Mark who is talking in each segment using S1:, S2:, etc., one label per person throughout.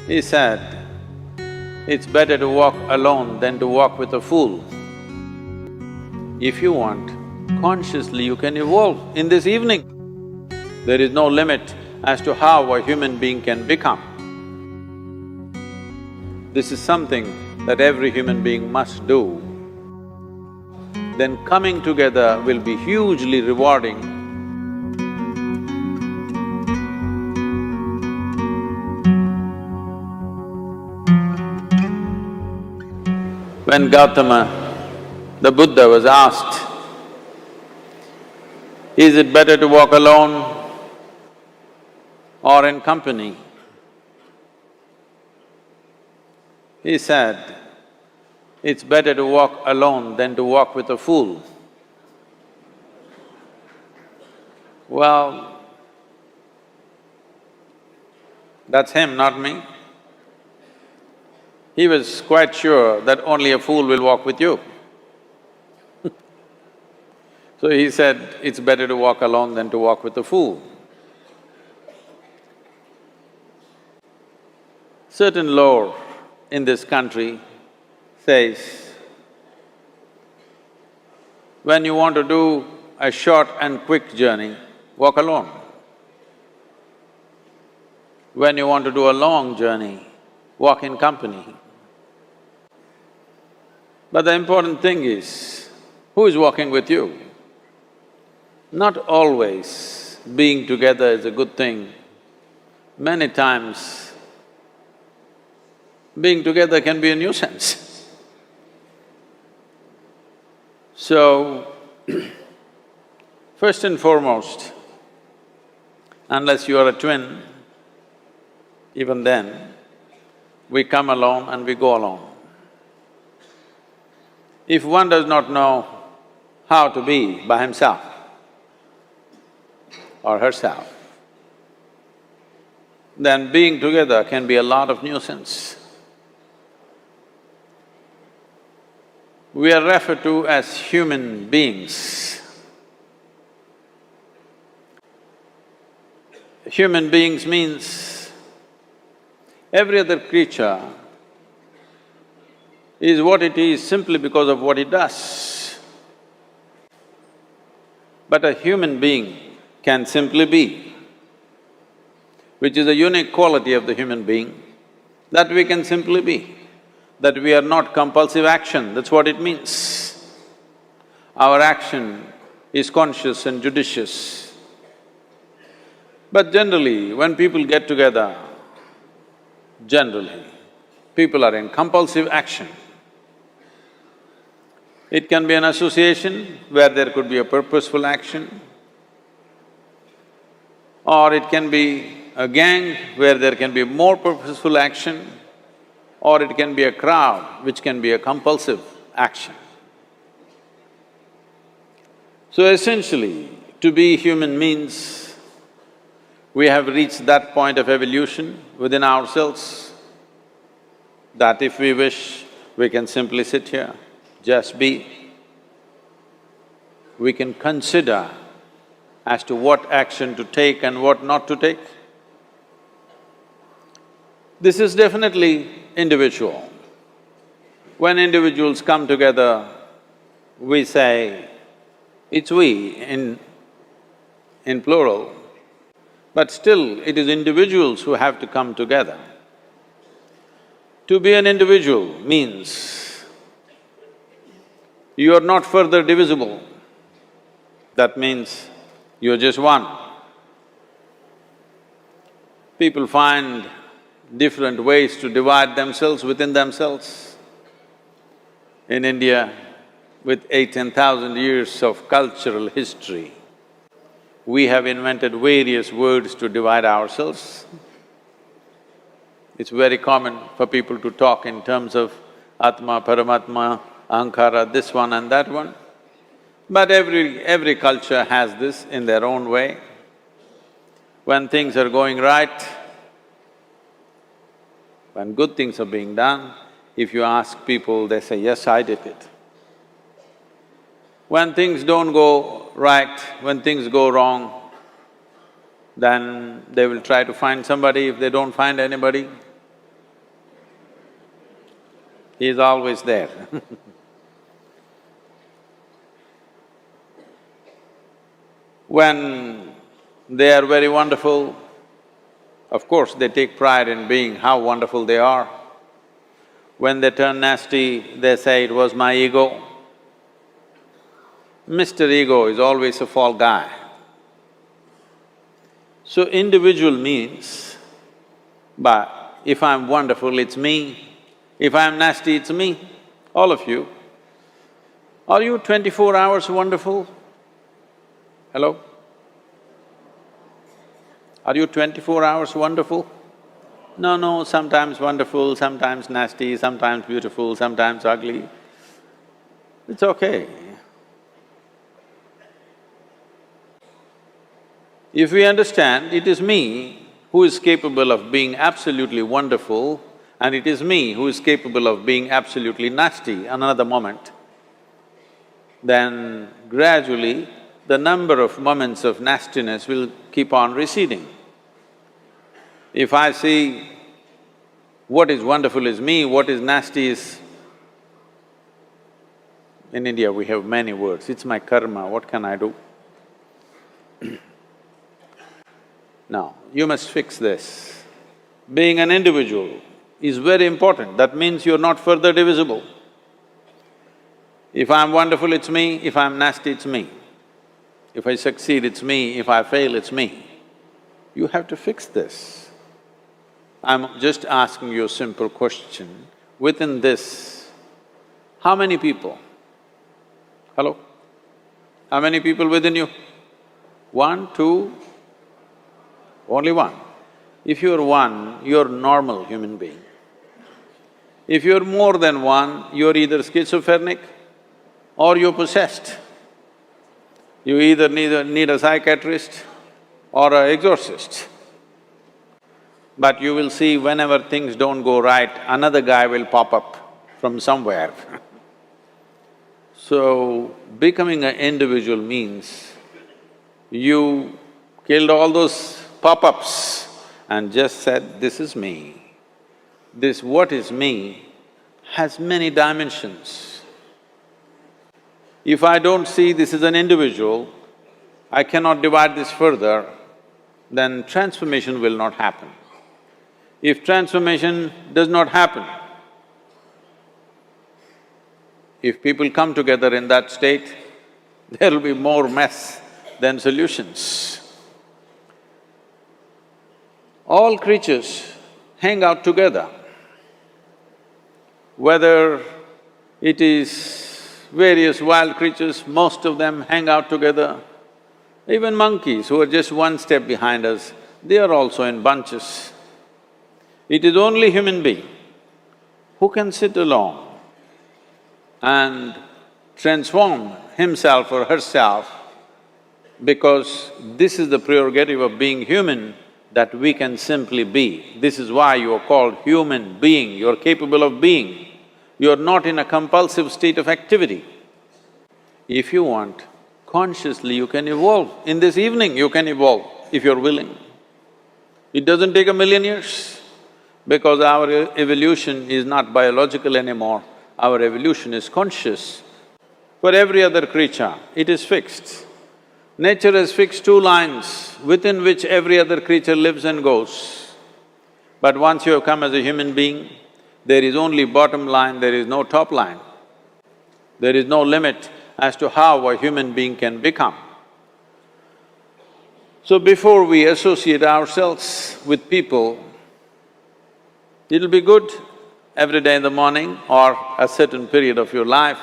S1: He said, it's better to walk alone than to walk with a fool. If you want, consciously you can evolve in this evening. There is no limit as to how a human being can become. This is something that every human being must do. Then coming together will be hugely rewarding. When Gautama, the Buddha, was asked, is it better to walk alone or in company? He said, it's better to walk alone than to walk with a fool. Well, that's him, not me. He was quite sure that only a fool will walk with you. So he said, it's better to walk alone than to walk with a fool. Certain lore in this country says, when you want to do a short and quick journey, walk alone. When you want to do a long journey, walk in company. But the important thing is, who is walking with you? Not always being together is a good thing. Many times, being together can be a nuisance. So, first and foremost, unless you are a twin, even then, we come alone and we go alone. If one does not know how to be by himself or herself, then being together can be a lot of nuisance. We are referred to as human beings. Human beings means every other creature is what it is simply because of what it does. But a human being can simply be, which is a unique quality of the human being, that we can simply be, that we are not compulsive action, that's what it means. Our action is conscious and judicious. But generally, when people get together, generally, people are in compulsive action. It can be an association where there could be a purposeful action, or it can be a gang where there can be more purposeful action, or it can be a crowd which can be a compulsive action. So essentially, to be human means we have reached that point of evolution within ourselves that if we wish, we can simply sit here, just be. We can consider as to what action to take and what not to take. This is definitely individual. When individuals come together, we say, it's we in plural, but still it is individuals who have to come together. To be an individual means you are not further divisible. That means you're just one. People find different ways to divide themselves within themselves. In India, with 8,000–10,000 years of cultural history, we have invented various words to divide ourselves. It's very common for people to talk in terms of Atma, Paramatma, Ahankara, this one and that one. But every culture has this in their own way. When things are going right, when good things are being done, if you ask people, they say, yes, I did it. When things don't go right, when things go wrong, then they will try to find somebody. If they don't find anybody, He is always there. When they are very wonderful, of course they take pride in being how wonderful they are. When they turn nasty, they say, "It was my ego." Mr. Ego is always a fall guy. So individual means, but if I'm wonderful, it's me. If I'm nasty, it's me. All of you. Are you 24 hours wonderful? Hello? Are you 24 hours wonderful? No, sometimes wonderful, sometimes nasty, sometimes beautiful, sometimes ugly. It's okay. If we understand it is me who is capable of being absolutely wonderful and it is me who is capable of being absolutely nasty another moment, then gradually the number of moments of nastiness will keep on receding. If I see what is wonderful is me, what is nasty is… In India we have many words, it's my karma, what can I do? Now, you must fix this. Being an individual is very important, that means you're not further divisible. If I'm wonderful, it's me, if I'm nasty, it's me. If I succeed, it's me, if I fail, it's me. You have to fix this. I'm just asking you a simple question. Within this, how many people? Hello? How many people within you? One, two? Only one. If you're one, you're a normal human being. If you're more than one, you're either schizophrenic or you're possessed. You either need a psychiatrist or an exorcist. But you will see whenever things don't go right, another guy will pop up from somewhere. So, becoming an individual means you killed all those pop-ups and just said, "This is me." This what is me has many dimensions. If I don't see this is an individual, I cannot divide this further, then transformation will not happen. If transformation does not happen, if people come together in that state, there will be more mess than solutions. All creatures hang out together. Whether it is various wild creatures, most of them hang out together. Even monkeys who are just one step behind us, they are also in bunches. It is only human being who can sit alone and transform himself or herself, because this is the prerogative of being human, that we can simply be. This is why you are called human being, you're capable of being. You're not in a compulsive state of activity. If you want, consciously you can evolve. In this evening you can evolve, if you're willing. It doesn't take 1,000,000 years, because our evolution is not biological anymore, our evolution is conscious. For every other creature, it is fixed. Nature has fixed two lines within which every other creature lives and goes. But once you have come as a human being, there is only bottom line, there is no top line. There is no limit as to how a human being can become. So before we associate ourselves with people, it'll be good every day in the morning or a certain period of your life,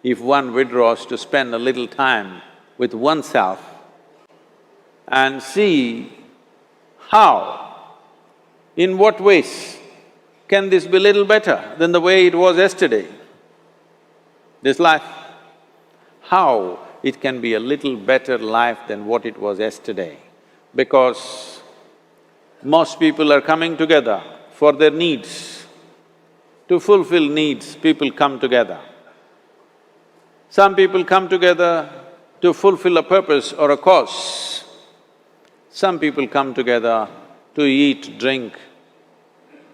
S1: if one withdraws to spend a little time with oneself and see how, in what ways can this be little better than the way it was yesterday, this life? How it can be a little better life than what it was yesterday? Because most people are coming together for their needs. To fulfill needs, people come together. Some people come together to fulfill a purpose or a cause. Some people come together to eat, drink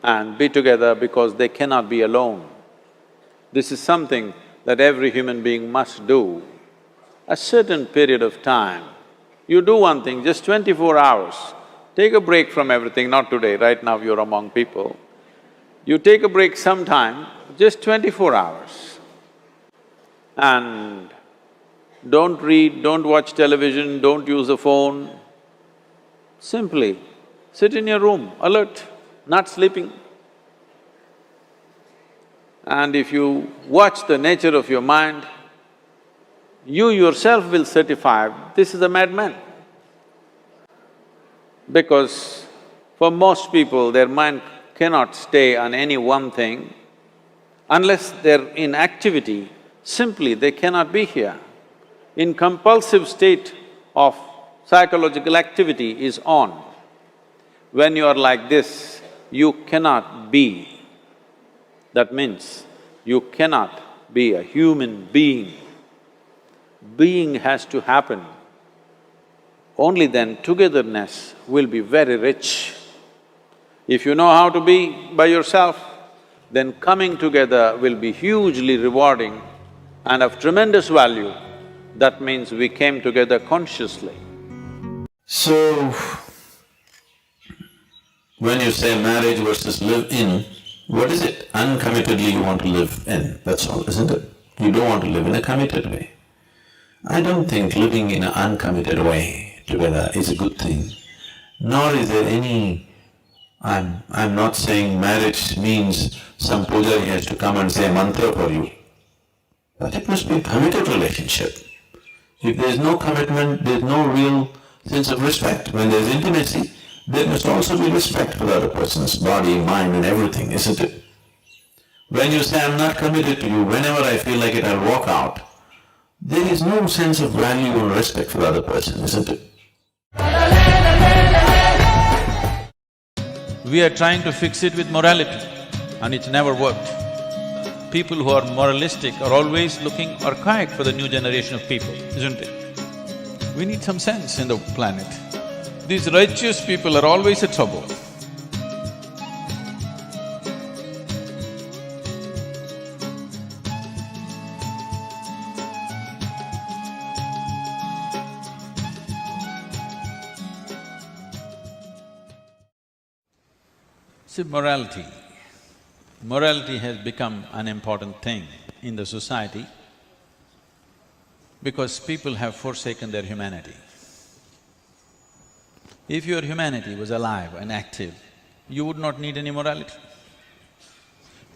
S1: and be together because they cannot be alone. This is something that every human being must do. A certain period of time, you do one thing, just 24 hours, take a break from everything, not today, right now you're among people. You take a break sometime, just 24 hours. And don't read, don't watch television, don't use the phone. Simply sit in your room, alert, not sleeping. And if you watch the nature of your mind, you yourself will certify, this is a madman. Because for most people, their mind cannot stay on any one thing. Unless they're in activity, simply they cannot be here. In compulsive state of psychological activity is on. When you are like this, you cannot be. That means you cannot be a human being. Being has to happen. Only then togetherness will be very rich. If you know how to be by yourself, then coming together will be hugely rewarding and of tremendous value. That means we came together consciously.
S2: So, when you say marriage versus live in, what is it? Uncommittedly you want to live in, that's all, isn't it? You don't want to live in a committed way. I don't think living in an uncommitted way together is a good thing, nor is there any… I'm not saying marriage means some pujari has to come and say mantra for you, but it must be a committed relationship. If there is no commitment, there is no real sense of respect. When there is intimacy, there must also be respect for the other person's body, mind and everything, isn't it? When you say, I'm not committed to you, whenever I feel like it, I'll walk out, there is no sense of value or respect for the other person, isn't it?
S1: We are trying to fix it with morality and it's never worked. People who are moralistic are always looking archaic for the new generation of people, isn't it? We need some sense in the planet. These righteous people are always a trouble. See, morality. Morality has become an important thing in the society because people have forsaken their humanity. If your humanity was alive and active, you would not need any morality.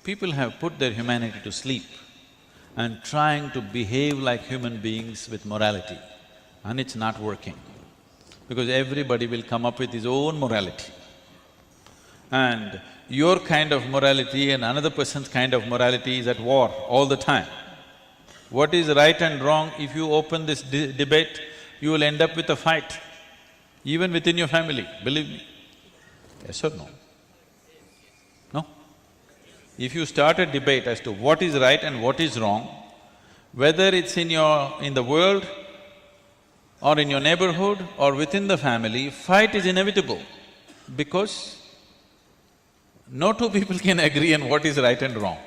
S1: People have put their humanity to sleep and trying to behave like human beings with morality, and it's not working, because everybody will come up with his own morality. And your kind of morality and another person's kind of morality is at war all the time. What is right and wrong, if you open this debate, you will end up with a fight, even within your family, believe me. Yes or no? No? If you start a debate as to what is right and what is wrong, whether it's in the world or in your neighborhood or within the family, fight is inevitable because no two people can agree on what is right and wrong.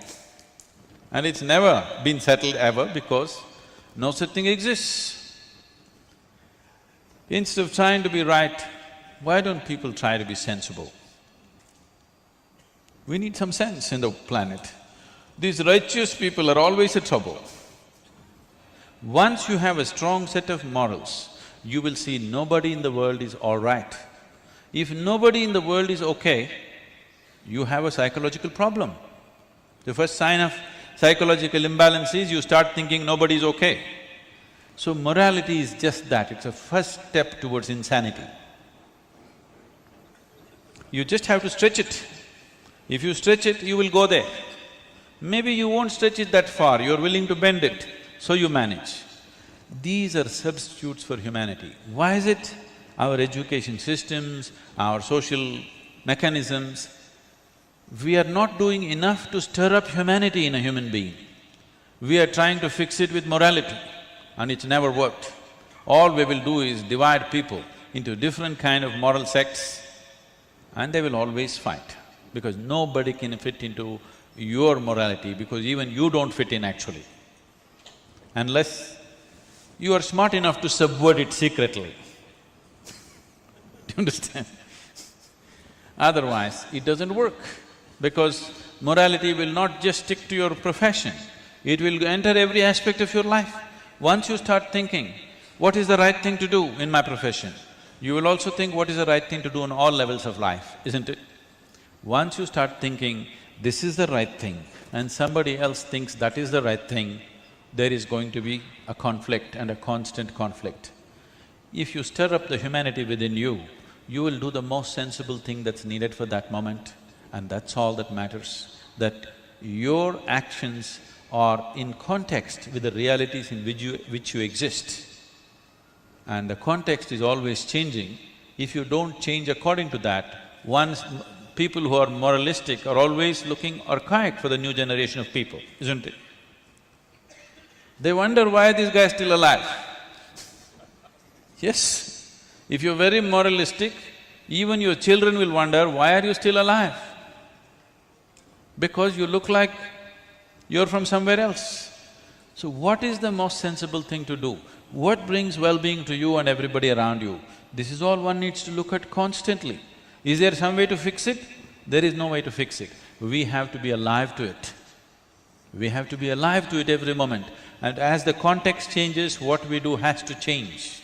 S1: And it's never been settled ever because no such thing exists. Instead of trying to be right, why don't people try to be sensible? We need some sense in the planet. These righteous people are always a trouble. Once you have a strong set of morals, you will see nobody in the world is all right. If nobody in the world is okay, you have a psychological problem. The first sign of psychological imbalance is you start thinking nobody is okay. So morality is just that, it's a first step towards insanity. You just have to stretch it. If you stretch it, you will go there. Maybe you won't stretch it that far, you're willing to bend it, so you manage. These are substitutes for humanity. Why is it our education systems, our social mechanisms, we are not doing enough to stir up humanity in a human being. We are trying to fix it with morality and it's never worked. All we will do is divide people into different kind of moral sects and they will always fight because nobody can fit into
S3: your morality, because even you don't fit in actually, unless you are smart enough to subvert it secretly. Do you understand? Otherwise, it doesn't work, because morality will not just stick to your profession, it will enter every aspect of your life. Once you start thinking, what is the right thing to do in my profession, you will also think what is the right thing to do on all levels of life, isn't it? Once you start thinking, this is the right thing, and somebody else thinks that is the right thing, there is going to be a conflict and a constant conflict. If you stir up the humanity within you, you will do the most sensible thing that's needed for that moment, and that's all that matters. That your actions are in context with the realities in which you exist. And the context is always changing. If you don't change according to that, people who are moralistic are always looking archaic for the new generation of people, isn't it? They wonder why this guy is still alive. Yes, if you're very moralistic, even your children will wonder, why are you still alive? Because you look like you're from somewhere else. So what is the most sensible thing to do? What brings well-being to you and everybody around you? This is all one needs to look at constantly. Is there some way to fix it? There is no way to fix it. We have to be alive to it. We have to be alive to it every moment. And as the context changes, what we do has to change.